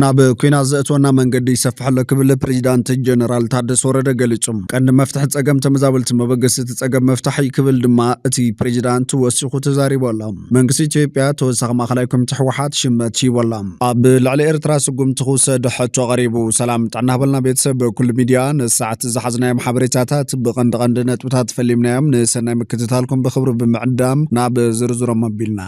ናብ ኩናት ዘእትወና መንገዲ ይሰፍሐሎ ክብል ፕሬዚዳንት ጀነራል ታደሰ ወረደ ገሊጹም ቀንዲ መፍትሒ ጸገም ተመዛበልቲ መበገስቲ ጸገም መፍትሒ ክብል ድማ እቲ ፕሬዚዳንት ወሲኹ ተዛሪቡ ኣሎ። መንግስቲ ኢትዮጵያ ተወሳኺ ማእከላይ ኮሚቴ ሕወሓት ሽመት ሂቡ ኣሎ። ኣብ ልዕሊ ኤርትራ ስጉምቲ ክውሰድ ሕቶ ቀሪቡ ሰላም ጥዕና ሃበልና ቤተሰብ ኩሉ ሚድያ ንሰዓት ዝሓዝናዮም ሓበሬታታት ብቐንዲ ነጥብታት ፈሊምናዮም ንሰናይ ምክትታልኩም ብኽብሪ ብምዕዳም ናብ ዝርዝሮም ኣቢልና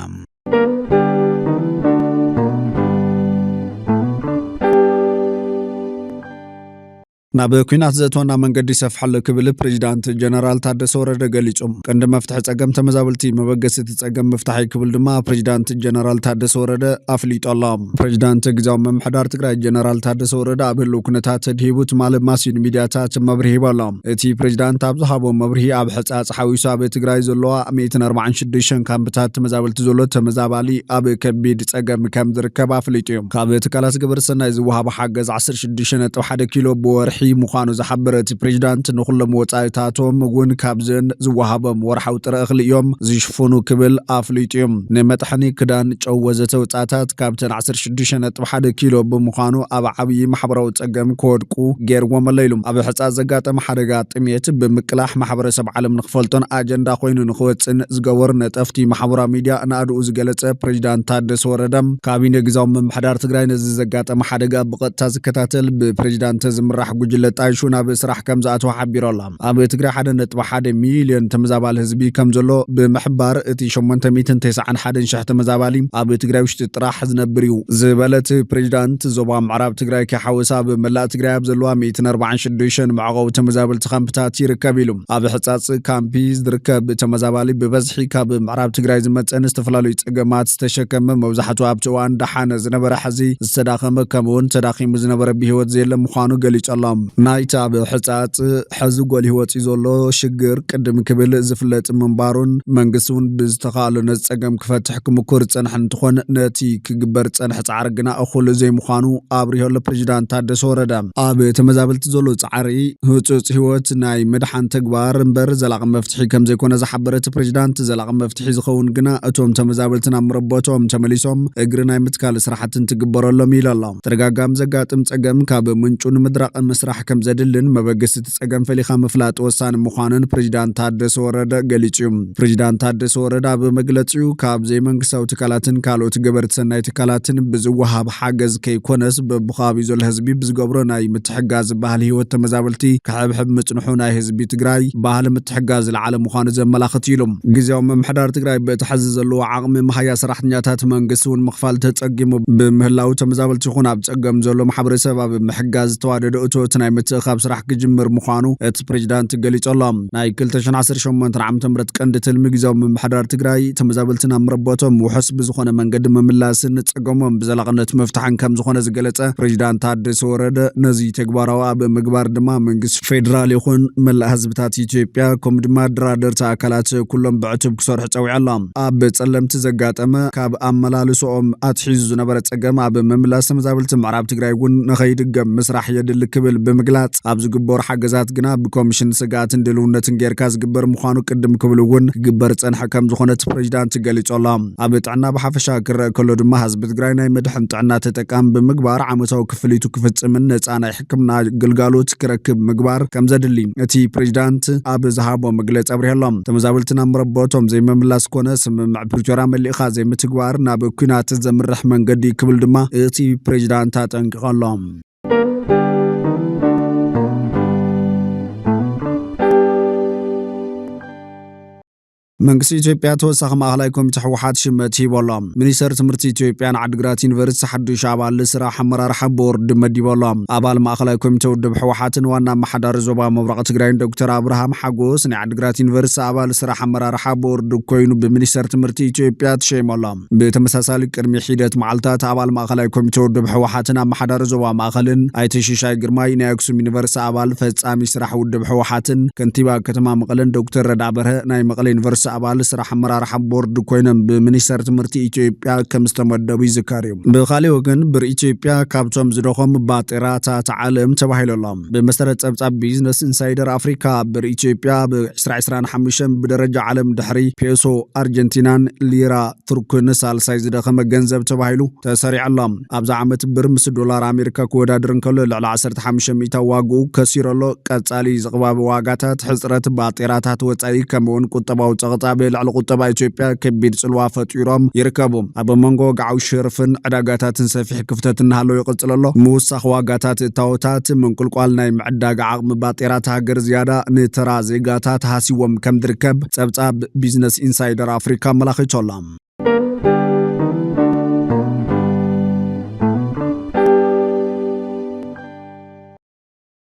ናብ ኩናት ዘእትወና መንገዲ ይሰፍሐሎ ክብል ፕሬዚዳንት ጀነራል ታደሰ ወረደ ገሊጹም ቀንዲ መፍትሒ ጸገም ተመዛበልቲ መበገስቲ ጸገም መፍትሒ ክብል ድማ ፕሬዚዳንት ጀነራል ታደሰ ወረደ ኣፍሊጡ ኣሎ። ፕሬዚዳንት ግዝያዊ ምምሕዳር ትግራይ ጀነራል ታደሰ ወረደ ኣብ ህልው ኩነታት ድሂቡ ትማሊ ማሲን ሚድያታት መብርሂ ሂቡ ኣሎ። እቲ ፕሬዚዳንት ኣብ ዝሃቦ መብርሂ ኣብ ሕጻጽ ሓዊሱ ኣብ ትግራይ ዘለዋ 146 ካምፕታት ተመዛበልቲ ዘሎ ተመዛባሊ ኣብ ከቢድ ጸገም ከም ዝርከብ ኣፍሊጡ እዩ። ካብ ትካላት ግብረ ሰናይ ዝወሃቦ ሓገዝ 16.1 ኪሎ ብወርሒ ምዃኑ ዝሓበረት ፕሬዚዳንት ንኹሎም ወጻኢታቶም እውን ካብዘን ዝወሃቦም ወርሓዊ ጥረ እኽሊ እዮም ዝሽፍኑ ክብል ኣፍሊጡ እዩ። ንመጥሕኒ ክዳን ጨው ወዘተ ወጻኢታት ካብተን 16.1 ኪሎ ብምዃኑ ኣብ ዓብዪ ማሕበራዊ ጸገም ክወድቁ ገይርዎም ኣሎ ኢሉ። ኣብ ሕጻጽ ዘጋጠመ ሓደጋ ጥሜት ብምቅላሕ ማሕበረሰብ ዓለም ንኽፈልጦን ኣጀንዳ ኮይኑ ንኽወፅን ዝገበሩ ነጠፍቲ ማሕበራዊ ሚድያ ንኣድኡ ዝገለጸ ፕሬዚዳንት ታደሰ ወረደ ካቢነ ግዝያዊ ምምሕዳር ትግራይ ነዚ ዘጋጠመ ሓደጋ ብቐጥታ ዝከታተል ብፕሬዚዳንት ዝምራሕ ጉጅለ ጣይሹ ናብ ስራሕ ከም ዝኣተወ ሓቢሩ ኣሎ። ኣብ ትግራይ 1.1 ሚልዮን ተመዛባሊ ህዝቢ ከም ዘሎ ብምሕባር እቲ 891 ሺሕ ተመዛባሊ ኣብ ትግራይ ውሽጢ ጥራሕ ዝነብር እዩ ዝበለት ፕሬዚዳንት ዞባ ምዕራብ ትግራይ ከሓወሳ ኣብ መላእ ትግራይ ኣብ ዘለዋ 146 መዕቆቢ ተመዛበልቲ ካምፕታት ይርከብ ኢሉ። ኣብ ሕጻጽ ካምፒ ዝርከብ ተመዛባሊ ብበዝሒ ካብ ምዕራብ ትግራይ ዝመጸን ዝተፈላለዩ ጸገማት ዝተሸከመ መብዛሕትኡ ኣብቲ እዋን ደሓነ ዝነበረ ሕዚ ዝተዳኸመ ከምኡውን ተዳኺሙ ዝነበረ ብሂወት ዘየለ ምዃኑ ገሊጹ ኣሎ። ናይታ ኣብ ሕጻጽ ሕዚ ጎሊሁ ወፂኡ ዘሎ ሽግር ቅድም ክብል ዝፍለጥ ምንባሩን መንግስቲ እውን ብዝተኻእሎ ነዚ ጸገም ክፈትሕ ክምኩር ዝጸንሐ እንትኾን ነቲ ክግበር ዝጸንሐ ጻዕሪ ግና እኹል ዘይምዃኑ ኣብሪሆ ኣሎ ፕሬዚዳንት ታደሰ ወረደ። ኣብ ተመዛበልቲ ዘሎ ጻዕሪ ህጹጽ ህይወት ናይ ምድሓን ተግባር እምበር ዘላቒ መፍትሒ ከም ዘይኮነ ዝሓበረት ፕሬዚዳንት ዘላቒ መፍትሒ ዝኸውን ግና እቶም ተመዛበልቲ ናብ መረቦቶም ተመሊሶም እግሪ ናይ ምትካል ስራሕትን ትግበረሎም ኢሉ ኣሎ። ተደጋጋሚ ዘጋጥም ጸገም ካብ ምንጩ ንምድራቕ ምስራሕ ከም ዘድልን መበገስቲ ጸገም ፈሊኻ ምፍላጥ ወሳኒ ምዃኑን ፕሬዚዳንት ታደሰ ወረደ ገሊጹ እዩ። ፕሬዚዳንት ታደሰ ወረደ ኣብ መግለጺኡ ካብ ዘይመንግስታዊ ትካላትን ካልኦት ገበርቲ ሰናይ ትካላትን ብዝወሃብ ሓገዝ ከይኮነስ በብኸባቢኡ ዘሎ ህዝቢ ብዝገብሮ ናይ ምትሕጋዝ ባህሊ ህይወት ተመዛበልቲ ክሕብሕብ ምጽንሑ ናይ ህዝቢ ትግራይ ባህሊ ምትሕጋዝ ዝለዓለ ምዃኑ ዘመላኽት ኢሉ። ግዝያዊ ምምሕዳር ትግራይ በቲ ሕዚ ዘለዎ ዓቕሚ መሃያ ሰራሕተኛታት መንግስቲ እውን ምኽፋል ተጸጊሙ ብምህላው ተመዛበልቲ ይኹን ኣብ ጸገም ዘሎ ማሕበረሰብ ኣብ ምሕጋዝ ዝተዋደደ እቶት ናይ ምትእኻብ ስራሕ ክጅምር ምዃኑ እቲ ፕሬዚዳንት ገሊጹ ኣሎ። ናይ 2018 ዓ.ም ቀንዲ ትልሚ ግዝያዊ ምምሕዳር ትግራይ ተመዛበልቲ ናብ መረቦቶም ውሑስ ብዝኾነ መንገዲ ምምላስን ጸገሞም ብዘላቕነት ምፍታሕን ከም ዝኾነ ዝገለጸ ፕሬዚዳንት ታደሰ ወረደ ነዚ ተግባራዊ ኣብ ምግባር ድማ መንግስቲ ፌደራል ይኹን መላእ ህዝብታት ኢትዮጵያ ከምኡ ድማ ደራደርቲ ኣካላት ኩሎም ብዕቱብ ክሰርሑ ፀዊዑ ኣሎ። ኣብ ጸለምቲ ዘጋጠመ ካብ ኣመላልሶኦም ኣትሒዙ ዝነበረ ጸገም ኣብ ምምላስ ተመዛበልቲ ምዕራብ ትግራይ እውን ንኸይድገም ምስራሕ የድሊ ክብል ብምግላጽ ኣብ ዝግበሩ ሓገዛት ግና ብኮሚሽን ስጋትን ድልውነትን ጌርካ ዝግበር ምዃኑ ቅድም ክብል እውን ክግበር ጸንሐ ከም ዝኾነ እቲ ፕሬዚዳንት ገሊጹ ኣሎ። ኣብ ጥዕና ብሓፈሻ ክረአ ከሎ ድማ ህዝቢ ትግራይ ናይ መድሕን ጥዕና ተጠቃሚ ብምግባር ዓመታዊ ክፍሊቱ ክፍጽምን ነፃ ናይ ሕክምና ግልጋሎት ክረክብ ምግባር ከም ዘድሊ እቲ ፕሬዚዳንት ኣብ ዝሃቦ መግለጺ ኣብሪሁ ኣሎ። ተመዛበልቲ ናብ መረቦቶም ዘይምምላስ ኮነ ስምምዕ ፕሪቶርያ መሊእኻ ዘይምትግባር ናብ ኩናት ዘምርሕ መንገዲ ክብል ድማ እቲ ፕሬዚዳንት ኣጠንቂቑ ኣሎ። መንግስቲ ኢትዮጵያ ተወሳኺ ማእከላይ ኮሚቴ ሕወሓት ሽመት ሂቡ ኣሎ። ሚኒስተር ትምህርቲ ኢትዮጵያ ንዓዲግራት ዩኒቨርሲቲ ሓዱሽ ኣባል ስራሕ ኣመራርሓ ቦርድ መዲቡ ኣሎ። ኣባል ማእከላይ ኮሚቴ ውድብ ሕወሓትን ዋና ኣመሓዳሪ ዞባ ምብራቕ ትግራይን ዶክተር ኣብርሃም ሓጎስ ናይ ዓዲግራት ዩኒቨርሲቲ ኣባል ስራሕ ኣመራርሓ ቦርድ ኮይኑ ብሚኒስተር ትምህርቲ ኢትዮጵያ ተሸይሙ ኣሎ። ብተመሳሳሊ ቅድሚ ሒደት መዓልታት ኣባል ማእከላይ ኮሚቴ ውድብ ሕወሓትን ኣመሓዳሪ ዞባ ማእከልን ኣይተ ሽሻይ ግርማይ ናይ ኣክሱም ዩኒቨርሲቲ ኣባል ፈጻሚ ስራሕ ውድብ ሕወሓትን ከንቲባ ከተማ መቐለን ዶክተር ረዳ በርሀ ናይ መቐለ ዩኒቨርሲቲ ኣባል ስራሕ ኣመራርሓ ቦርድ ኮይኖም ብሚኒስተር ትምህርቲ ኢትዮጵያ ከም ዝተመደቡ ይዝከር እዩ። ብኻልእ ወገን ብር ኢትዮጵያ ካብቶም ዝደኸሙ ባጤራታት ዓለም ተባሂሎም ብመሰረት ጸብጻብ ቢዝነስ ኢንሳይደር አፍሪካ ብር ኢትዮጵያ ብ2025 ብደረጃ ዓለም ድሕሪ ፔሶ አርጀንቲናን ሊራ ቱርክን ሳልሳይ ዝደኸመ ገንዘብ ተባሂሉ ተሰሪዐሎም። ኣብዛ ዓመት ብር ምስ ዶላር ኣሜሪካ ክወዳደር እንከሎ ልዕሊ 15% ዋግኡ ከሲረሎ ቀጻሊ ዝቕባብ ዋጋታት ሕጽረት ባጤራታት ወጻኢ ከምኡውን ቁጠባዊ ጸቕጣብ ልዕሊ ቁጠባ ኢትዮጵያ ከቢድ ጽልዋ ፈጢሮም ይርከቡ። ኣብ መንጎ ወግዓዊ ሽርፍን ዕዳጋታትን ሰፊሕ ክፍተት እናሃለዉ ይቕጽል ኣሎ። ምውሳኽ ዋጋታት እታወታት ምንቁልቋል ናይ ምዕዳግ ዓቕሚ ባጤራት ሃገር ዝያዳ ንተራ ዜጋታት ሃሲዎም ከም ዝርከብ ጸብጻብ ቢዝነስ ኢንሳይደር አፍሪካ ኣመላኺቶሎም።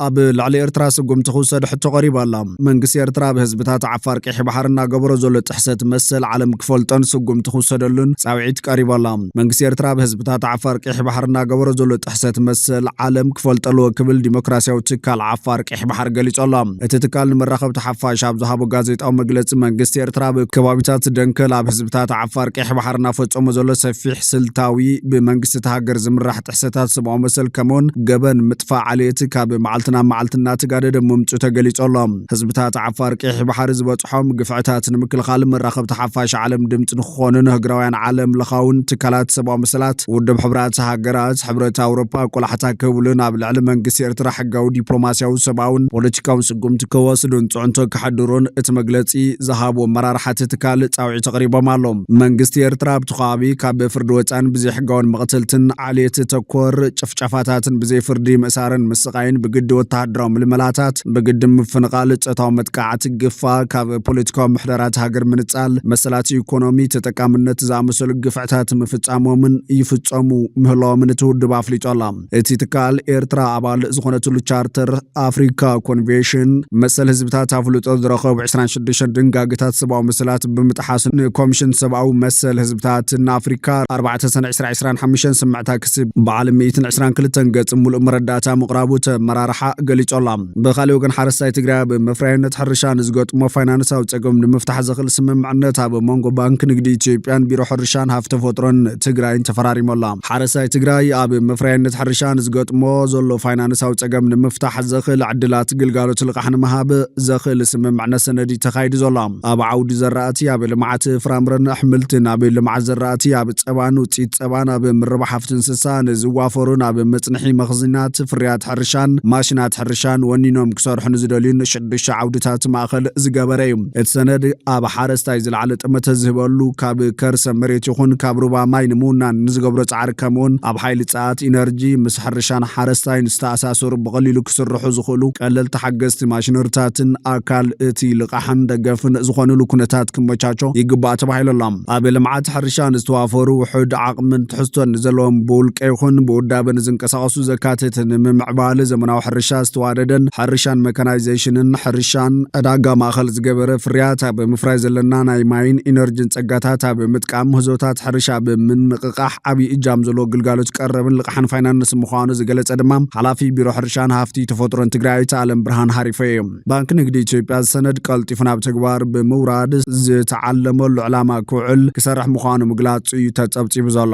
ኣብ ልዕሊ ኤርትራ ስጉምቲ ክውሰድ ሕቶ ቀሪባ ኣላ። መንግስቲ ኤርትራ ብህዝብታት ዓፋር ቀይሕ ባሕር እናገበሮ ዘሎ ጥሕሰት መሰል ዓለም ክፈልጦን ስጉምቲ ክውሰደሉን ጻውዒት ቀሪባ ኣላ። መንግስቲ ኤርትራ ብህዝብታት ዓፋር ቀይሕ ባሕር እናገበሮ ዘሎ ጥሕሰት መሰል ዓለም ክፈልጠልዎ ክብል ዲሞክራሲያዊ ትካል ዓፋር ቀይሕ ባሕር ገሊጹ ኣሎ። እቲ ትካል ንመራኸብቲ ሓፋሽ ኣብ ዝሃቦ ጋዜጣዊ መግለጺ መንግስቲ ኤርትራ ብከባቢታት ደንከል ኣብ ህዝብታት ዓፋር ቀይሕ ባሕር እናፈጸሞ ዘሎ ሰፊሕ ስልታዊ ብመንግስቲ ሃገር ዝምራሕ ጥሕሰታት ሰብኣዊ መሰል ከምኡውን ገበን ምጥፋእ ዓልየት ካብ መዓልትና መዓልትና ተጋደደ ምምጹ ተገሊጾሎም። ህዝብታት ዓፋር ቀይሕ ባሕሪ ዝበጽሖም ግፍዕታት ንምክልኻል መራኸብቲ ሓፋሽ ዓለም ድምፂ ንክኾኑን ህግራውያን ዓለም ለኻውን ትካላት ሰብኣዊ መሰላት ውድብ ሕብራት ሃገራት ሕብረት ኣውሮፓ ቆላሕታ ክህብሉን ኣብ ልዕሊ መንግስቲ ኤርትራ ሕጋዊ ዲፕሎማስያዊ ሰብኣውን ፖለቲካዊ ስጉምቲ ክወስዱን ጽዕንቶ ክሓድሩን እቲ መግለጺ ዝሃቦ መራርሓቲ ትካል ጻውዒት ኣቕሪቦም ኣሎም። መንግስቲ ኤርትራ ኣብቲ ከባቢ ካብ ፍርዲ ወፃን ብዘይ ሕጋውን መቕተልትን ዓልየት ተኮር ጭፍጨፋታትን ብዘይ ፍርዲ ምእሳርን ምስቃይን ብግዲ ወተሃደራዊ ምልመላታት በግድም ፍንቃል ጾታው መጥቃዕት ግፋ ካብ ፖለቲካዊ ምሕደራት ሃገር ምንጻል መሰላት ኢኮኖሚ ተጠቃምነት ዝኣመሰሉ ግፍዕታት ምፍጻሞምን ይፍጸሙ ምህላዎምን ትውድብ ኣፍሊጦላ። እቲ ትካል ኤርትራ ኣባል ዝኾነትሉ ቻርተር አፍሪካ ኮንቬንሽን መሰል ህዝብታት ኣፍልጦ ዝረኸቡ 26 ድንጋጌታት ሰብኣዊ መሰላት ብምጥሓስ ኮሚሽን ሰብኣዊ መሰል ህዝብታት ኣፍሪካ 4 ሰነ 2025 ስምዕታ ክስብ በዓል 122 ገጽ ሙሉእ መረዳእታ ምቕራቡ ተመራርሓ ገሊጾላ። ብኻልእ ወገን ሓረስታይ ትግራይ ብምፍራይነት ሕርሻን ዝገጥሞ ፋይናንሳዊ ጸገም ንምፍታሕ ዝኽእል ስምምዕነት ኣብ መንጎ ባንኪ ንግዲ ኢትዮጵያን ቢሮ ሕርሻን ሃፍቲ ተፈጥሮን ትግራይን ተፈራሪሞላ። ሓረስታይ ትግራይ ኣብ ምፍራይነት ሕርሻን ዝገጥሞ ዘሎ ፋይናንሳዊ ጸገም ንምፍታሕ ዝኽእል ዕድላት ግልጋሎት ልቃሕ ንምሃብ ዝኽእል ስምምዕነት ሰነዲ ተኻይዱ ዘሎ። ኣብ ዓውዲ ዘራእቲ ኣብ ልምዓት ፍራምረን ኣሕምልትን ኣብ ልምዓት ዘራእቲ ኣብ ጸባን ውፅኢት ጸባን ኣብ ምርባሕ ሃፍቲ እንስሳን ዝዋፈሩን ኣብ መጽንሒ መኽዝናት ፍርያት ሕርሻን ማሽናት ሕርሻን ወኒኖም ክሰርሑ ንዝደልዩን 6 ዓውድታት ማእኸል ዝገበረ እዩ። እቲ ሰነድ ኣብ ሓረስታይ ዝለዓለ ጥመተ ዝህበሉ ካብ ከርሰ መሬት ይኹን ካብ ሩባ ማይ ንምውናን ንዝገብሮ ጻዕሪ ከምኡውን ኣብ ሓይሊ ጸዓት ኢነርጂ ምስ ሕርሻን ሓረስታይን ዝተኣሳሰሩ ብቐሊሉ ክስርሑ ዝኽእሉ ቀለልቲ ሓገዝቲ ማሽነሪታትን ኣካል እቲ ልቃሕን ደገፍን ዝኾኑሉ ኩነታት ክመቻቾ ይግባእ ተባሂሎም። ኣብ ልምዓት ሕርሻን ዝተዋፈሩ ውሑድ ዓቕምን ትሕዝቶን ዘለዎም ብውልቀ ይኹን ብውዳበን ዝንቀሳቐሱ ዘካትት ንምምዕባል ዘመናዊ ሕርሻ ዝተዋደደን ሕርሻን መካናይዜሽንን ሕርሻን ዕዳጋ ማእኸል ዝገበረ ፍርያት ኣብ ምፍራይ ዘለና ናይ ማይን ኢነርጂን ጸጋታት ኣብ ምጥቃም ህዞታት ሕርሻ ብምንቅቃሕ ዓብዪ እጃም ዘለዎ ግልጋሎት ቀረብን ልቃሕን ፋይናንስ ምዃኑ ዝገለጸ ድማ ሓላፊ ቢሮ ሕርሻን ሃፍቲ ተፈጥሮን ትግራይ ዓለም ብርሃን ሃሪፈ እዩ። ባንኪ ንግዲ ኢትዮጵያ ሰነድ ቀልጢፉ ናብ ተግባር ብምውራድ ዝተዓለመሉ ዕላማ ክውዕል ክሰርሕ ምዃኑ ምግላጹ እዩ ተጸብጺቡ ዘሎ።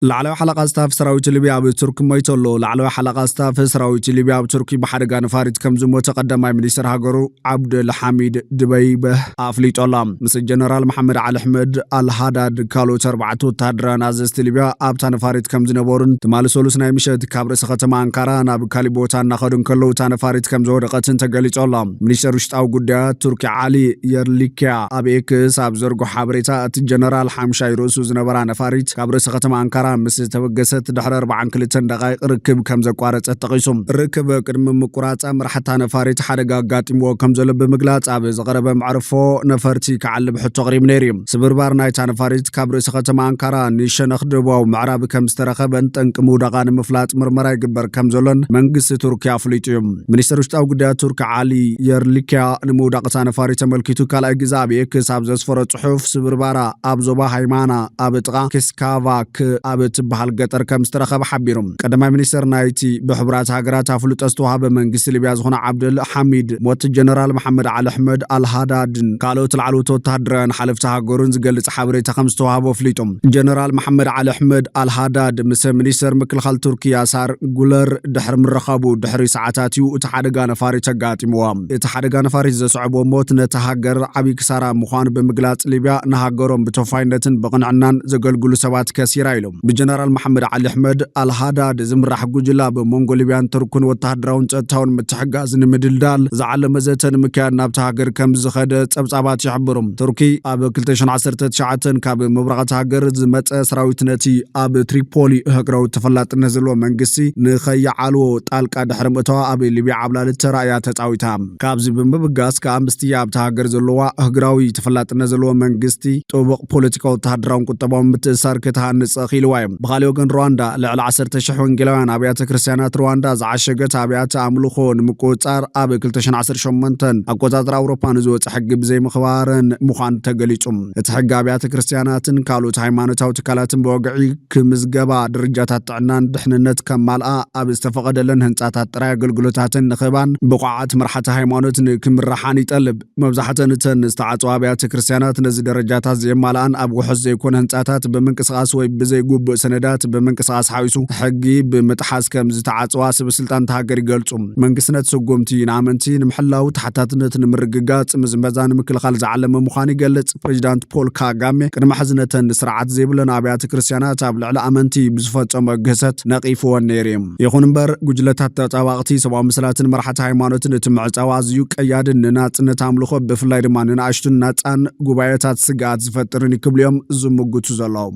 ላዕለዋይ ሓለቓ ስታፍ ሰራዊት ሊብያ ኣብ ቱርኪ ሞይተሎ። ላዕለዋይ ሓለቓ ስታፍ ሰራዊት ሊብያ ኣብ ቱርኪ ብሓደጋ ነፋሪት ከም ዝሞተ ቀዳማይ ሚኒስትር ሃገሩ ዓብደል ሐሚድ ድበይበህ ኣፍሊጦላ። ምስ ጀነራል መሐመድ ዓሊ ኣሕመድ አልሃዳድ ካልኦት 4 ወተሃደራውያን ኣዘዝቲ ሊብያ ኣብታ ነፋሪት ከም ዝነበሩን ትማሊ ሰሉስ ናይ ምሸት ካብ ርእሲ ከተማ አንካራ ናብ ካሊእ ቦታ እናኸዱ ከለዉ እታ ነፋሪት ከም ዝወደቐትን ተገሊጾላ። ሚኒስትር ውሽጣዊ ጉዳያት ቱርኪ ዓሊ የርሊኪያ ኣብ ኤክስ ኣብ ዘርጎ ሓበሬታ እቲ ጀነራል ሓምሻይ ርእሱ ዝነበራ ነፋሪት ካብ ርእሲ ከተማ አንካራ ምስ ተበገሰት ድሕሪ 42 ደቂቕ ርክብ ከም ዘቋረጸት ጠቒሱ ርክብ ቅድሚ ምቁራጻ መራሕታ ነፋሪት ሓደጋ ኣጋጢምዎ ከም ዘሎ ብምግላጽ ኣብ ዝቐረበ መዕርፎ ነፈርቲ ክዓልብ ሕቶ ኣቕሪቡ ነይሩ እዩ። ስብርባር ናይታ ነፋሪት ካብ ርእሲ ከተማ አንካራ ንሸነኽ ደቡባዊ ምዕራብ ከም ዝተረኸበን ጠንቂ ምውዳቓ ንምፍላጥ ምርመራ ይግበር ከም ዘሎን መንግስቲ ቱርኪ ኣፍሊጡ እዩ። ሚኒስትር ውሽጣዊ ጉዳያት ቱርኪ ዓሊ የርሊኪያ ንምውዳቕታ ነፋሪት ተመልኪቱ ካልኣይ ግዜ ኣብ ኤክስ ኣብ ዘስፈሮ ጽሑፍ ስብርባራ ኣብ ዞባ ሃይማና ኣብ ጥቓ ኬስካቫክ ኣብ ዓበት ባህል ገጠር ከም ዝተረኸበ ሓቢሮም ቀዳማይ ሚኒስትር ናይቲ ብሕብራት ሃገራት ኣፍሉጦ ዝተዋሃበ መንግስቲ ሊብያ ዝኾነ ዓብደል ሐሚድ ሞት ጀነራል መሐመድ ዓሊ ኣሕመድ አልሃዳድን ካልኦት ላዕለዎት ወተሃደራውያን ሓለፍቲ ሃገሩን ዝገልጽ ሓበሬታ ከም ዝተዋሃቦ ኣፍሊጦም ጀነራል መሐመድ ዓሊ ኣሕመድ አልሃዳድ ምስ ሚኒስትር ምክልኻል ቱርኪያ ሳር ጉለር ድሕሪ ምረኸቡ ድሕሪ ሰዓታት እዩ እቲ ሓደጋ ነፋሪት ኣጋጢምዋ እቲ ሓደጋ ነፋሪት ዘስዕቦ ሞት ነቲ ሃገር ዓብይ ክሳራ ምዃኑ ብምግላጽ ሊብያ ንሃገሮም ብተወፋይነትን ብቕንዕናን ዘገልግሉ ሰባት ከሲራ ኢሎም ብጀነራል መሐመድ ዓሊ ኣሕመድ አልሃዳድ ዝምራሕ ጉጅላ ብሞንጎ ሊብያን ቱርክን ወተሃደራውን ጸጥታውን ምትሕጋዝ ንምድልዳል ዝዓለመ ዘተ ንምክያድ ናብቲ ሃገር ከም ዝኸደ ጸብጻባት ይሕብሩም ቱርኪ ኣብ 2019 ካብ ምብራቓት ሃገር ዝመጸ ሰራዊት ነቲ ኣብ ትሪፖሊ ሃገራዊ ተፈላጥነት ዘለዎ መንግስቲ ንኸይዓልዎ ጣልቃ ድሕሪ ምእተዋ ኣብ ሊብያ ዓብላልት ተራእያ ተጻዊታ ካብዚ ብምብጋስ ከኣምስትያ ኣብቲ ሃገር ዘለዋ ሃገራዊ ተፈላጥነት ዘለዎ መንግስቲ ጥቡቕ ፖለቲካዊ ወተሃደራውን ቁጠባውን ምትእስሳር ክትሃንጽ ኺልዋ እዮም ብኻልእ ወገን ሩዋንዳ ልዕሊ 10,000 ወንጌላውያን ኣብያተ ክርስቲያናት ሩዋንዳ ዝዓሸገት ኣብያተ ኣምልኾ ንምቁፅጻር ኣብ 2018 ኣቆጻጽር ኣውሮፓ ንዝወፅእ ሕጊ ብዘይምኽባረን ምዃኑ ተገሊጹ እቲ ሕጊ ኣብያተ ክርስቲያናትን ካልኦት ሃይማኖታዊ ትካላትን ብወግዒ ክምዝገባ ደረጃታት ጥዕናን ድሕንነት ከማልኣ ኣብ ዝተፈቐደለን ህንጻታት ጥራይ ኣገልግሎታትን ንኽባን ብቑዓት መርሓቲ ሃይማኖት ንክምራሓን ይጠልብ መብዛሕትአን እተን ዝተዓጽዋ ኣብያተ ክርስቲያናት ነዚ ደረጃታት ዘየማልኣን ኣብ ውሑስ ዘይኮነ ህንጻታት ብምንቅስቓስ ወይ ብዘይግቡእ ሰነዳት ብምንቅስቓስ ሓዊሱ ሕጊ ብምጥሓስ ከም ዝተዓጽዋ ሰበስልጣን ሃገር ይገልጹ መንግስቲ ነቲ ስጉምቲ ንኣመንቲ ንምሕላው ተሓታትነት ንምርግጋጽ ምዝመዛ ንምክልኻል ዝዓለመ ምዃኑ ይገልጽ ፕሬዚዳንት ፖል ካጋሜ ቅድሚ ሕዝነተን ስርዓት ዘይብለን ኣብያተ ክርስቲያናት ኣብ ልዕሊ ኣመንቲ ብዝፈጸሞ ግህሰት ነቒፍዎን ነይሮም ይኹን እምበር ጉጅለታት ተጣባቕቲ ሰብኣዊ ምስላትን መራሕቲ ሃይማኖትን እቲ ምዕጻው ኣዝዩ ቀያድን ንናጽነት ኣምልኾ ብፍላይ ድማ ንኣሽቱን ናጻን ጉባኤታት ስግኣት ዝፈጥርን ይክብሉ እዮም ዝምግቱ ዘለዉ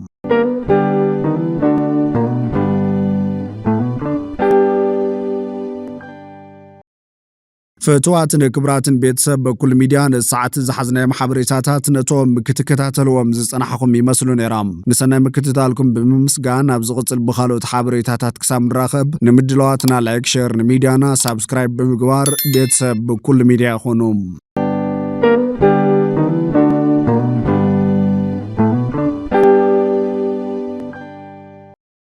ፍትዋትን ክብራትን ቤተሰብ በኩል ሚድያ ንሰዓት ዝሓዝናይ ማሕበረታታት ነቶም ክትከታተልዎም ዝጸናሕኩም ይመስሉ ነይሮም ንሰናይ ምክትታልኩም ብምስጋን ኣብ ዝቕጽል ብኻልኦት ሓበሬታታት ክሳብ ንራኸብ ንምድለዋትና ላይክ ሼር ንሚድያና ሳብስክራይብ ብምግባር ቤተሰብ በኩል ሚድያ ይኹኑ